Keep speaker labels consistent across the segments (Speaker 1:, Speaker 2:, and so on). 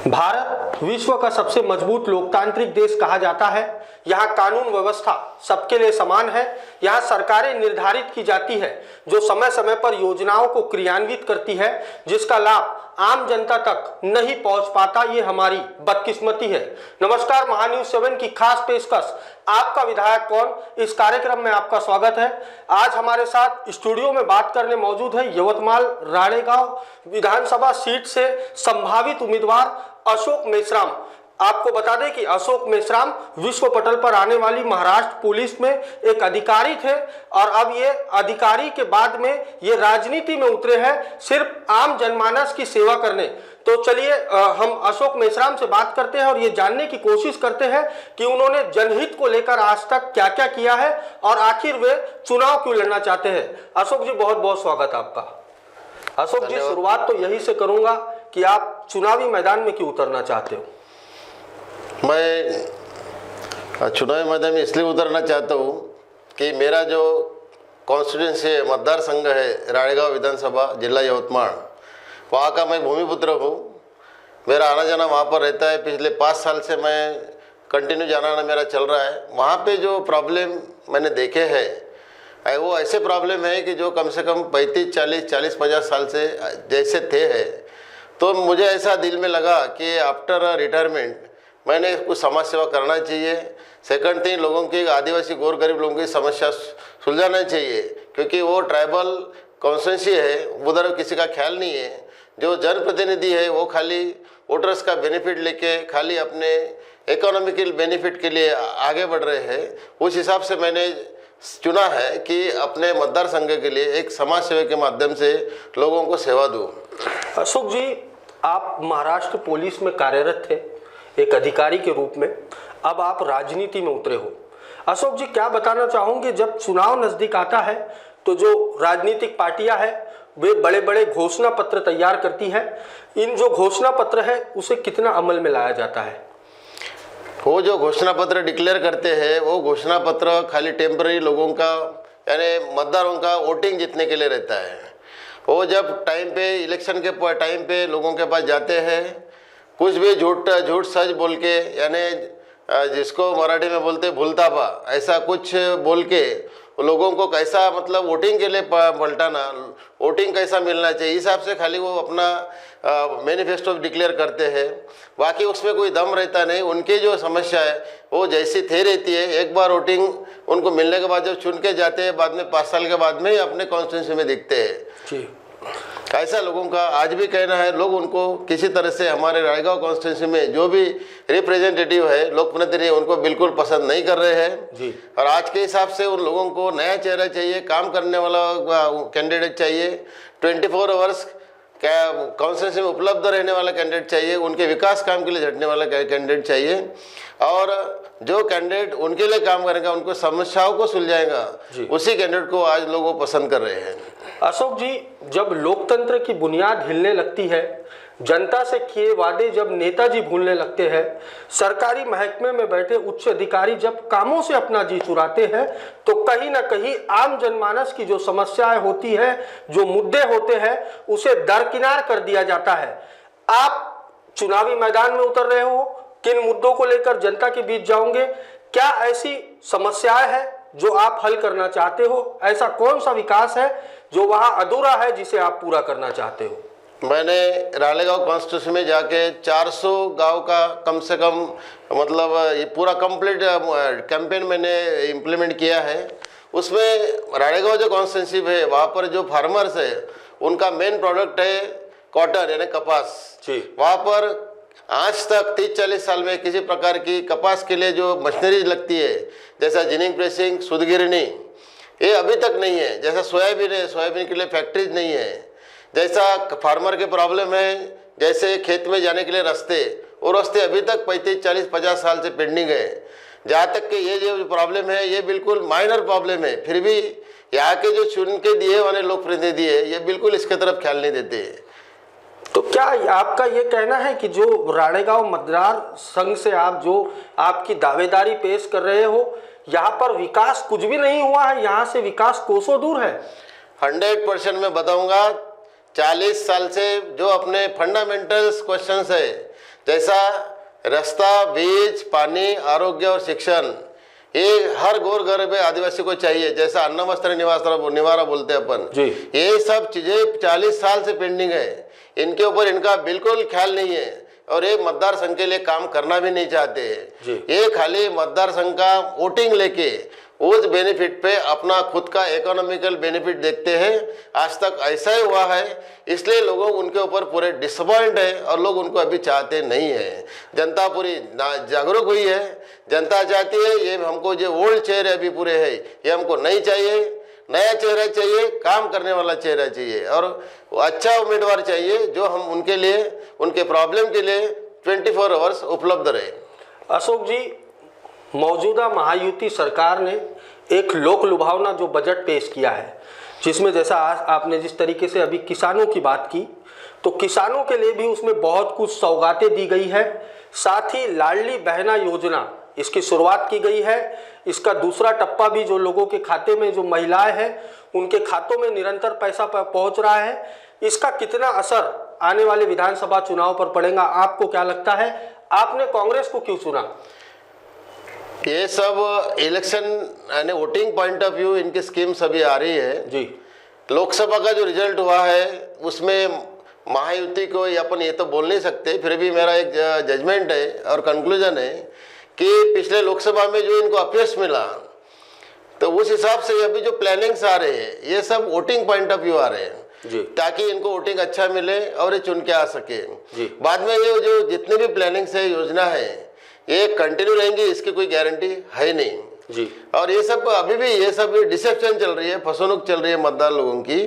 Speaker 1: भारत विश्व का सबसे मजबूत लोकतांत्रिक देश कहा जाता है। यहाँ कानून व्यवस्था सबके लिए समान है। यहाँ सरकारें निर्धारित की जाती है जो समय समय पर योजनाओं को क्रियान्वित करती है, जिसका लाभ आम जनता तक नहीं पहुंच पाता। ये हमारी बदकिस्मती है। नमस्कार, महान्यूज 7 की खास पेशकश आपका विधायक कौन, इस कार्यक्रम में आपका स्वागत है। आज हमारे साथ स्टूडियो में बात करने मौजूद है यवतमाल राणेगांव विधानसभा सीट से संभावित उम्मीदवार अशोक मेश्राम। आपको बता दें कि अशोक मेश्राम विश्व पटल पर आने वाली महाराष्ट्र पुलिस में एक अधिकारी थे और अब ये अधिकारी के बाद में ये राजनीति में उतरे हैं सिर्फ आम जनमानस की सेवा करने। तो चलिए हम अशोक मेश्राम से बात करते हैं और ये जानने की कोशिश करते हैं कि उन्होंने जनहित को लेकर आज तक क्या क्या किया है और आखिर वे चुनाव क्यों लड़ना चाहते हैं। अशोक जी, बहुत बहुत स्वागत आपका। अशोक जी, शुरुआत तो यही से करूंगा कि आप चुनावी मैदान में क्यों उतरना चाहते हो।
Speaker 2: मैं चुनावी मैदान में इसलिए उतरना चाहता हूँ कि मेरा जो कॉन्स्टिट्यूंसी है, मतदार संघ है राणेगांव विधानसभा जिला यवतमाल, वहाँ का मैं भूमिपुत्र हूँ। मेरा आना जाना वहाँ पर रहता है। पिछले 5 साल से मैं कंटिन्यू जाना आना मेरा चल रहा है। वहाँ पे जो प्रॉब्लम मैंने देखे हैं वो ऐसे प्रॉब्लम है कि जो कम से कम 35-40-50 साल से जैसे थे है। तो मुझे ऐसा दिल में लगा कि आफ्टर रिटायरमेंट मैंने कुछ समाज सेवा करना चाहिए। सेकंड थिंग, लोगों की, आदिवासी गौर गरीब लोगों की समस्या सुलझाना चाहिए, क्योंकि वो ट्राइबल कॉन्स्टिट्यूंसी है, उधर किसी का ख्याल नहीं है। जो जनप्रतिनिधि है वो खाली वोटर्स का बेनिफिट लेके खाली अपने इकोनॉमिकल बेनिफिट के लिए आगे बढ़ रहे हैं। उस हिसाब से मैंने चुना है कि अपने मतदार संघ के लिए एक समाज सेवा के माध्यम से लोगों को सेवा दूँ।
Speaker 1: अशोक जी, आप महाराष्ट्र पुलिस में कार्यरत थे एक अधिकारी के रूप में, अब आप राजनीति में उतरे हो। अशोक जी, क्या बताना चाहोगे, जब चुनाव नजदीक आता है तो जो राजनीतिक पार्टियां हैं वे बड़े बड़े घोषणा पत्र तैयार करती है। इन जो घोषणा पत्र है उसे कितना अमल में लाया जाता है।
Speaker 2: वो जो घोषणा पत्र डिक्लेयर करते हैं वो घोषणा पत्र खाली टेम्पररी लोगों का, यानी मतदारों का वोटिंग जीतने के लिए रहता है। वो जब टाइम पे, इलेक्शन के टाइम पे लोगों के पास जाते हैं, कुछ भी झूठ सच बोल के, यानी जिसको मराठी में बोलते भूलतापा, ऐसा कुछ बोल के लोगों को कैसा, मतलब वोटिंग के लिए पलटाना, वोटिंग कैसा मिलना चाहिए, इस हिसाब से खाली वो अपना मैनिफेस्टो डिक्लेयर करते हैं। बाकी उसमें कोई दम रहता नहीं। उनकी जो समस्या है वो जैसी थे रहती है। एक बार वोटिंग उनको मिलने के बाद जब चुन के जाते हैं, बाद में 5 साल के बाद में ही अपने कॉन्स्टिट्यूंसी में दिखते हैं। ऐसा लोगों का आज भी कहना है। लोग उनको किसी तरह से हमारे राणेगांव कॉन्स्टिट्यूंसी में जो भी रिप्रेजेंटेटिव है, लोक प्रतिनिधि, उनको बिल्कुल पसंद नहीं कर रहे हैं। और आज के हिसाब से उन लोगों को नया चेहरा चाहिए, काम करने वाला कैंडिडेट चाहिए, 24 आवर्स कॉन्स्टिट्यूंसी में उपलब्ध रहने वाला कैंडिडेट चाहिए, उनके विकास काम के लिए झटने वाला कैंडिडेट चाहिए। और जो कैंडिडेट उनके लिए काम करेगा, उनको समस्याओं को सुलझाएगा, उसी कैंडिडेट को आज लोग पसंद कर रहे हैं।
Speaker 1: अशोक जी, जब लोकतंत्र की बुनियाद हिलने लगती है, जनता से किए वादे जब नेताजी भूलने लगते हैं, सरकारी महकमे में बैठे उच्च अधिकारी जब कामों से अपना जी चुराते हैं, तो कहीं ना कहीं आम जनमानस की जो समस्याएं होती है, जो मुद्दे होते हैं, उसे दरकिनार कर दिया जाता है। आप चुनावी मैदान में उतर रहे हो, किन मुद्दों को लेकर जनता के बीच जाओगे, क्या ऐसी समस्याएं हैं जो आप हल करना चाहते हो? ऐसा कौन सा विकास है जो वहां अधूरा है जिसे आप पूरा करना चाहते हो?
Speaker 2: मैंने राणेगांव कॉन्स्टिट्यूंसी में जाके 400 गांव का कम से कम, मतलब ये पूरा कंप्लीट कैंपेन मैंने इम्प्लीमेंट किया है। उसमें राणेगांव जो कॉन्स्टिट्यूंसी है वहाँ पर जो फार्मर्स है उनका मेन प्रोडक्ट है कॉटन, यानी कपास। वहाँ पर आज तक 30-40 साल में किसी प्रकार की कपास के लिए जो मशीनरीज लगती है, जैसा जिनिंग प्रेसिंग, शुद्धगिरनी, ये अभी तक नहीं है। जैसा सोयाबीन है, सोयाबीन के लिए फैक्ट्रीज नहीं है। जैसा फार्मर के प्रॉब्लम है, जैसे खेत में जाने के लिए रास्ते, वो रास्ते अभी तक 35-40-50 साल से पेंडिंग है। जहाँ तक कि ये जो प्रॉब्लम है ये बिल्कुल माइनर प्रॉब्लम है, फिर भी यहाँ के जो चुन के दिए वाले लोक प्रतिनिधि है ये बिल्कुल इसके तरफ ख्याल नहीं देते।
Speaker 1: तो क्या आपका ये कहना है कि जो राणेगांव मतदार संघ से आप जो आपकी दावेदारी पेश कर रहे हो, यहाँ पर विकास कुछ भी नहीं हुआ है, यहाँ से विकास कोसों दूर है?
Speaker 2: 100% मैं बताऊंगा। 40 साल से जो अपने फंडामेंटल्स क्वेश्चंस है, जैसा रास्ता, बीज, पानी, आरोग्य और शिक्षण, ये हर गोर गरीब आदिवासी को चाहिए। जैसा अन्न वस्त्र निवारा बोलते हैं अपन
Speaker 1: जी।
Speaker 2: ये सब चीजें 40 साल से पेंडिंग है, इनके ऊपर इनका बिल्कुल ख्याल नहीं है और ये मतदार संघ के लिए काम करना भी नहीं चाहते हैं। ये खाली मतदार संघ का वोटिंग लेके उस बेनिफिट पे अपना खुद का इकोनॉमिकल बेनिफिट देखते हैं। आज तक ऐसा ही हुआ है, इसलिए लोगों उनके ऊपर पूरे डिसअपॉइंट है और लोग उनको अभी चाहते नहीं है। जनता पूरी जागरूक हुई है, जनता चाहती है ये हमको जो ओल्ड चेहरे अभी पूरे है ये हमको नहीं चाहिए, नया चेहरा चाहिए, काम करने वाला चेहरा चाहिए और अच्छा उम्मीदवार चाहिए जो हम उनके लिए, उनके प्रॉब्लम के लिए 24 आवर्स उपलब्ध रहे।
Speaker 1: अशोक जी, मौजूदा महायुति सरकार ने एक लोक लुभावना जो बजट पेश किया है, जिसमें जैसा आज आपने जिस तरीके से अभी किसानों की बात की, तो किसानों के लिए भी उसमें बहुत कुछ सौगातें दी गई है। साथ ही लाडली बहना योजना इसकी शुरुआत की गई है। इसका दूसरा टप्पा भी जो लोगों के खाते में, जो महिलाएं हैं उनके खातों में निरंतर पैसा पहुंच रहा है। इसका कितना असर आने वाले विधानसभा चुनाव पर पड़ेगा, आपको क्या लगता है? आपने कांग्रेस को क्यों चुना?
Speaker 2: ये सब इलेक्शन यानी वोटिंग पॉइंट ऑफ व्यू इनकी स्कीम्स अभी आ रही है
Speaker 1: जी।
Speaker 2: लोकसभा का जो रिजल्ट हुआ है उसमें महायुति को अपन ये तो बोल नहीं सकते, फिर भी मेरा एक जजमेंट है और कंक्लूजन है कि पिछले लोकसभा में जो इनको अपयश मिला, तो उस हिसाब से अभी जो प्लानिंग्स आ रहे हैं ये सब वोटिंग पॉइंट ऑफ व्यू आ रहे हैं
Speaker 1: जी।
Speaker 2: ताकि इनको वोटिंग अच्छा मिले और ये चुन के आ सके। बाद में ये जो जितने भी प्लानिंग्स है, योजना है, ये कंटिन्यू रहेंगी इसकी कोई गारंटी है नहीं
Speaker 1: जी।
Speaker 2: और ये सब अभी भी ये सब डिसेप्शन चल रही है, फसवनुक चल रही है मतदार लोगों की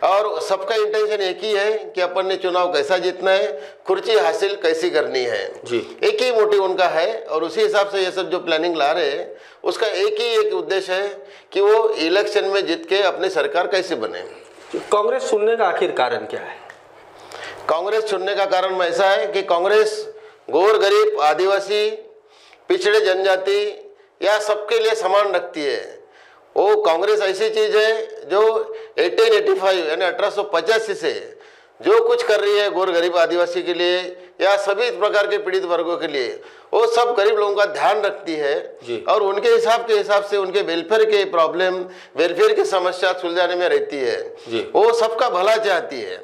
Speaker 2: और सबका इंटेंशन एक ही है कि अपन ने चुनाव कैसा जीतना है, कुर्सी हासिल कैसी करनी है
Speaker 1: जी।
Speaker 2: एक ही मोटिव उनका है और उसी हिसाब से ये सब जो प्लानिंग ला रहे हैं उसका एक उद्देश्य है कि वो इलेक्शन में जीत के अपनी सरकार कैसे बने।
Speaker 1: कांग्रेस चुनने का आखिर कारण क्या है?
Speaker 2: कांग्रेस चुनने का कारण ऐसा है कि कांग्रेस गोर गरीब, आदिवासी, पिछड़े जनजाति या सबके लिए समान रखती है। वो कांग्रेस ऐसी चीज है जो 1885 यानी 1885 से जो कुछ कर रही है गोर गरीब आदिवासी के लिए या सभी प्रकार के पीड़ित वर्गों के लिए, वो सब गरीब लोगों का ध्यान रखती है और उनके हिसाब से उनके वेलफेयर के प्रॉब्लम, वेलफेयर की समस्या सुलझाने में रहती है। वो सबका भला चाहती है।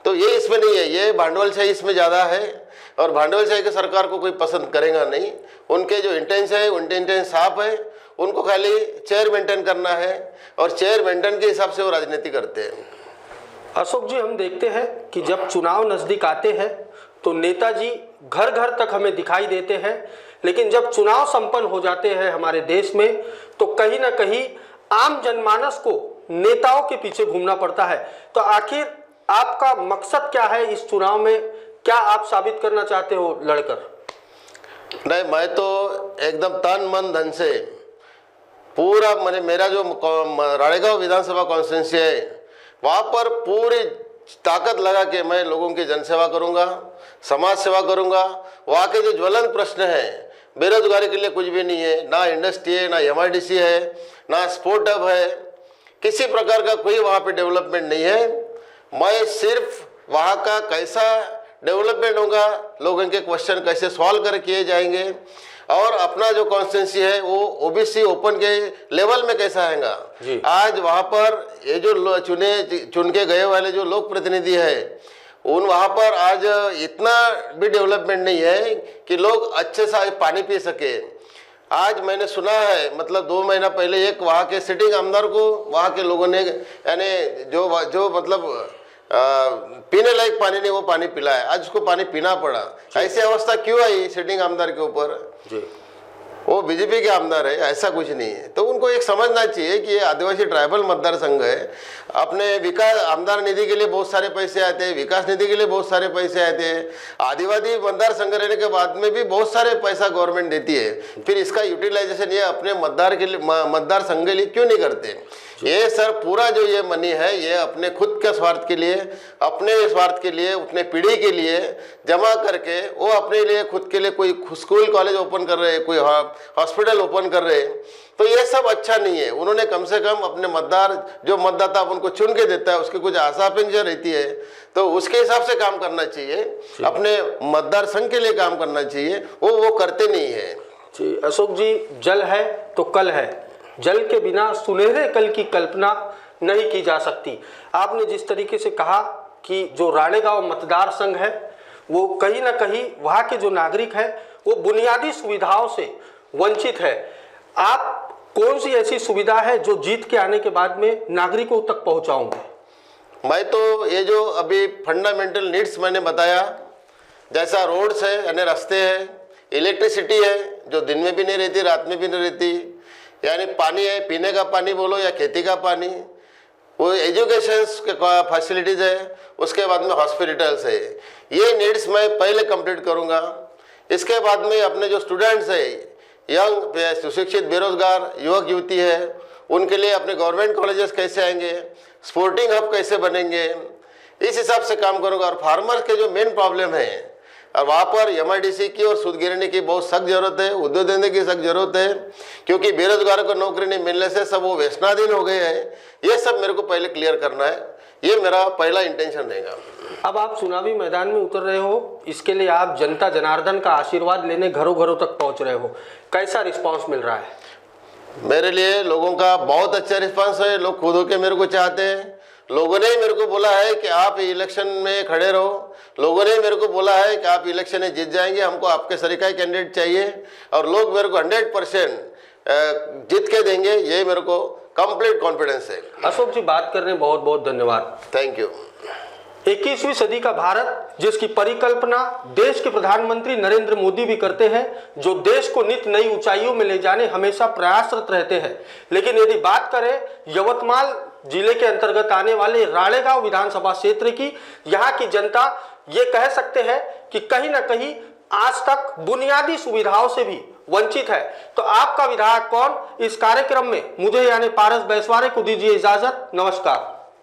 Speaker 2: तो ये इसमें नहीं है, ये भांडवलशाही इसमें ज़्यादा है और भांडवलशाही की सरकार को कोई पसंद करेगा नहीं। उनके जो इंटेंशन है, उनके इंटेंशन साफ है, उनको खाली चेयर मेंटेन करना है और चेयर मेंटेन के हिसाब से वो राजनीति करते हैं।
Speaker 1: अशोक जी, हम देखते हैं कि जब चुनाव नजदीक आते हैं तो नेताजी घर घर तक हमें दिखाई देते हैं, लेकिन जब चुनाव संपन्न हो जाते हैं हमारे देश में तो कहीं ना कहीं आम जनमानस को नेताओं के पीछे घूमना पड़ता है। तो आखिर आपका मकसद क्या है इस चुनाव में? क्या आप साबित करना चाहते हो लड़कर?
Speaker 2: नहीं, मैं तो एकदम तन मन धन से पूरा मेरा जो राणेगांव विधानसभा कॉन्स्टिट्यूंसी है वहाँ पर पूरी ताकत लगा के मैं लोगों की जनसेवा करूँगा, समाज सेवा करूँगा। वहाँ के जो ज्वलंत प्रश्न है, बेरोजगारी के लिए कुछ भी नहीं है, ना इंडस्ट्री है, ना MIDC है, ना स्पोर्ट हब है, किसी प्रकार का कोई वहाँ पे डेवलपमेंट नहीं है। मैं सिर्फ वहाँ का कैसा डेवलपमेंट होगा, लोगों के क्वेश्चन कैसे सॉल्व कर किए जाएंगे और अपना जो कॉन्स्टिट्यूंसी है वो OBC ओपन के लेवल में कैसा आएगा। आज वहाँ पर ये जो चुन के गए वाले जो लोक प्रतिनिधि है उन वहाँ पर आज इतना भी डेवलपमेंट नहीं है कि लोग अच्छे से पानी पी सके। आज मैंने सुना है, मतलब 2 महीना पहले एक वहाँ के सिटिंग आमदार को वहाँ के लोगों ने यानी जो मतलब पीने लायक पानी नहीं वो पानी पिलाया, आज उसको पानी पीना पड़ा। ऐसी अवस्था क्यों आई सिटिंग आमदार के ऊपर? वो बीजेपी के आमदार है, ऐसा कुछ नहीं है। तो उनको एक समझना चाहिए कि ये आदिवासी ट्राइबल मतदार संघ है। अपने विकास आमदार निधि के लिए बहुत सारे पैसे आते हैं, विकास निधि के लिए बहुत सारे पैसे आते हैं, आदिवासी मतदार संघ रहने के बाद में भी बहुत सारे पैसा गवर्नमेंट देती है। फिर इसका यूटिलाइजेशन ये अपने मतदार संघ के लिए क्यों नहीं करते? ये सर पूरा जो ये मनी है ये अपने खुद के स्वार्थ के लिए, अपने स्वार्थ के लिए, अपने पीढ़ी के लिए जमा करके वो अपने लिए खुद के लिए कोई स्कूल कॉलेज ओपन कर रहे हैं, कोई हॉस्पिटल ओपन कर रहे हैं, तो ये सब अच्छा नहीं है। उन्होंने कम से कम अपने जो मतदाता उनको चुन के देता है उसकी कुछ आशा अपेक्षा रहती है, तो उसके हिसाब से काम करना चाहिए, अपने मतदार संघ के लिए काम करना चाहिए, वो करते नहीं है।
Speaker 1: जी अशोक जी, जल है तो कल है, जल के बिना सुनहरे कल की कल्पना नहीं की जा सकती। आपने जिस तरीके से कहा कि जो राणेगांव मतदार संघ है वो कहीं ना कहीं वहाँ के जो नागरिक है वो बुनियादी सुविधाओं से वंचित है, आप कौन सी ऐसी सुविधा है जो जीत के आने के बाद में नागरिकों तक पहुँचाओगे?
Speaker 2: मैं तो ये जो अभी फंडामेंटल नीड्स मैंने बताया, जैसा रोड्स है यानी रास्ते हैं, इलेक्ट्रिसिटी है जो दिन में भी नहीं रहती रात में भी नहीं रहती, यानी पानी है, पीने का पानी बोलो या खेती का पानी, वो एजुकेशन के फैसिलिटीज़ है, उसके बाद में हॉस्पिटल्स है, ये नीड्स मैं पहले कंप्लीट करूँगा। इसके बाद में अपने जो स्टूडेंट्स है, यंग सुशिक्षित बेरोजगार युवक युवती है, उनके लिए अपने गवर्नमेंट कॉलेजेस कैसे आएंगे, स्पोर्टिंग हब कैसे बनेंगे, इस हिसाब से काम करूँगा। और फार्मर्स के जो मेन प्रॉब्लम है और वहाँ पर MIDC की और सूद गिरने की बहुत सख्त जरूरत है, उद्योग धंधे की सख्त जरूरत है, क्योंकि बेरोजगारों को नौकरी नहीं मिलने से सब वो व्यसनाधीन हो गए हैं। ये सब मेरे को पहले क्लियर करना है, ये मेरा पहला इंटेंशन रहेगा।
Speaker 1: अब आप चुनावी मैदान में उतर रहे हो, इसके लिए आप जनता जनार्दन का आशीर्वाद लेने घरों घरों तक पहुंच रहे हो, कैसा रिस्पांस मिल रहा है?
Speaker 2: मेरे लिए लोगों का बहुत अच्छा रिस्पांस है, लोग खुद होके मेरे को चाहते हैं। लोगों ने मेरे को बोला है कि आप इलेक्शन में खड़े रहो, लोगों ने मेरे को बोला है कि आप इलेक्शन में जीत जाएंगे, हमको आपके सरीका कैंडिडेट चाहिए, और लोग मेरे को 100% जीत के देंगे, ये मेरे को कंप्लीट कॉन्फिडेंस है।
Speaker 1: अशोक जी, बात करने बहुत बहुत धन्यवाद।
Speaker 2: Thank you.
Speaker 1: 21वीं सदी का भारत, जिसकी परिकल्पना देश के प्रधानमंत्री नरेंद्र मोदी भी करते हैं, जो देश को नित नई ऊंचाइयों में ले जाने हमेशा प्रयासरत रहते हैं। लेकिन यदि बात करें यवतमाल जिले के अंतर्गत आने वाले राणेगांव विधानसभा क्षेत्र की, यहाँ की जनता ये कह सकते हैं कि कहीं ना कहीं आज तक बुनियादी सुविधाओं से भी वंचित है। तो आपका विधायक कौन, इस कार्यक्रम में मुझे यानी पारस बैसवारे को दीजिए इजाजत। नमस्कार।